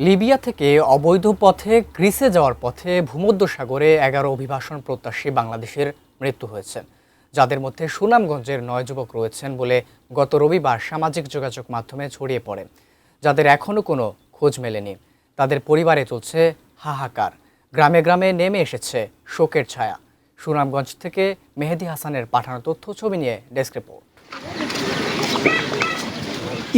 Libya থেকে অবৈধ পথে গ্রিসে যাওয়ার পথে ভূমধ্যসাগরে 11 অভিবাসন প্রত্যাশী বাংলাদেশের মৃত্যু হয়েছে, যাদের মধ্যে সুনামগঞ্জের 9 যুবক রয়েছেন বলে গত রবিবার সামাজিক যোগাযোগ মাধ্যমে ছড়িয়ে পড়ে। যাদের এখনও কোনো খোঁজ মেলেনি, তাদের পরিবারে চলছে হাহাকার। গ্রামে গ্রামে নেমে এসেছে শোকের ছায়া। সুনামগঞ্জ থেকে মেহেদী হাসানের পাঠানো তথ্য ছবি নিয়ে ডেস্ক রিপোর্ট।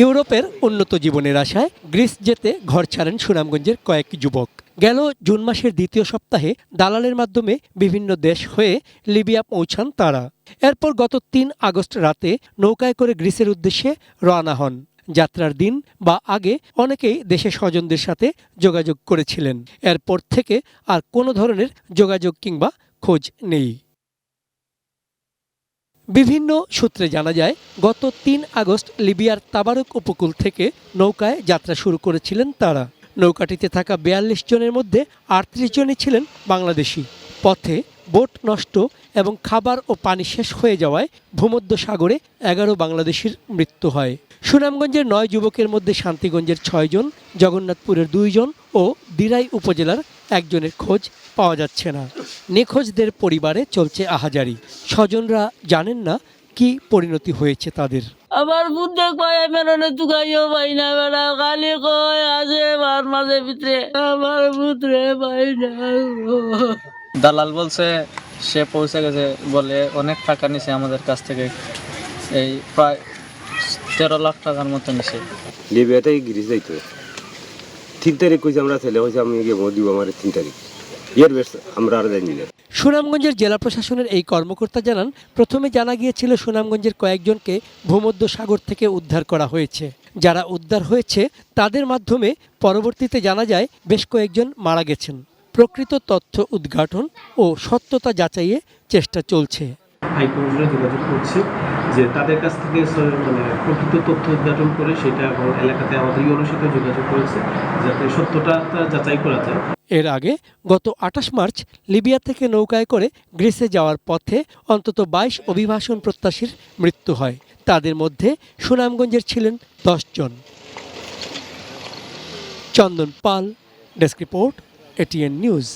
ইউরোপের উন্নত জীবনের আশায় গ্রিস যেতে ঘর ছাড়েন সুনামগঞ্জের কয়েক যুবক। গেল জুন মাসের দ্বিতীয় সপ্তাহে দালালের মাধ্যমে বিভিন্ন দেশ হয়ে লিবিয়া পৌঁছান তারা। এরপর গত 3 আগস্ট রাতে নৌকায় করে গ্রিসের উদ্দেশ্যে রওনা হন। যাত্রার দিন বা আগে অনেকেই দেশের স্বজনদের সাথে যোগাযোগ করেছিলেন। এরপর থেকে আর কোনো ধরনের যোগাযোগ কিংবা খোঁজ নেই। বিভিন্ন সূত্রে জানা যায়, গত 3 আগস্ট লিবিয়ার তাবারক উপকূল থেকে নৌকায় যাত্রা শুরু করেছিলেন তারা। নৌকাটিতে থাকা 42 জনের মধ্যে 38 জনই ছিলেন বাংলাদেশি। পথে বোট নষ্ট এবং খাবার ও পানি শেষ হয়ে যাওয়ায় ভূমধ্যসাগরে 11 বাংলাদেশির মৃত্যু হয়। সুনামগঞ্জের 9 যুবকের মধ্যে শান্তিগঞ্জের 6 জন, জগন্নাথপুরের 2 জন ও দিরাই উপজেলার 1 জনের খোঁজ পাওয়া যাচ্ছে না। নিখোঁজদের পরিবারে চলছে আহাজারি। স্বজনরা জানেন না কি পরিণতি হয়েছে তাদের। আমার বুদ্ধে কয় মেরনে তুকাইও পাই না, বেড়া খালি কয় আছে মার মাঝে ভিতরে আমার পুত্রে পাই না। দালাল বলছে সে পৌঁছে গেছে, বলে অনেক টাকা নিছে আমাদের কাছ থেকে, এই প্রায় 13 লাখ টাকার মতো নিছে। লিবিয়াতে গ্রিস যাইতো 3 তারিখ কইছে, আমরা ছেলে হয়েছে আমি গিয়ে ভোট দিব আমার 3 তারিখ, এর বেশ আমরা আর জানি না। সুনামগঞ্জের জেলা প্রশাসনের এই কর্মকর্তা জানান, প্রথমে জানা গিয়েছিল সুনামগঞ্জের কয়েকজনকে ভূমধ্যসাগর থেকে উদ্ধার করা হয়েছে। যারা উদ্ধার হয়েছে তাদের মাধ্যমে পরবর্তীতে জানা যায় বেশ কয়েকজন মারা গেছেন। প্রকৃত তথ্য উদ্ঘাটন ও সত্যতা যাচাইয়ে চেষ্টা চলছে। হাইকমিশনে যোগাযোগ করছি যে তাদের কাছ থেকে প্রকৃত তথ্য উদ্ঘাটন করে সেটা এবং এলাকাতে আমাদের ইউনোর সাথে যোগাযোগ করেছে যাতে সত্যটা যাচাই করা যায়। এর আগে গত 28 মার্চ লিবিয়া থেকে নৌকায় করে গ্রিসে যাওয়ার পথে অন্তত 22 অভিবাসন প্রত্যাশীর মৃত্যু হয়। তাদের মধ্যে সুনামগঞ্জের ছিলেন 10 জন। চন্দন পাল, ডেস্ক রিপোর্ট, এটিএন নিউজ।